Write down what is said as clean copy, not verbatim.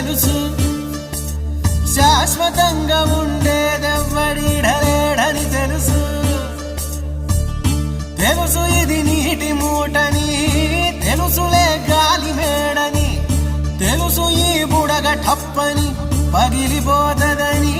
తెలుసు, శాశ్వతంగా ఉండేదెవ్వడిడలేడని తెలుసు. తెలుసు ఇది నీటి మూటని, తెలుసులే గాలి మేడని, తెలుసు ఈ బుడగ టప్పని పగిలిపోతదని.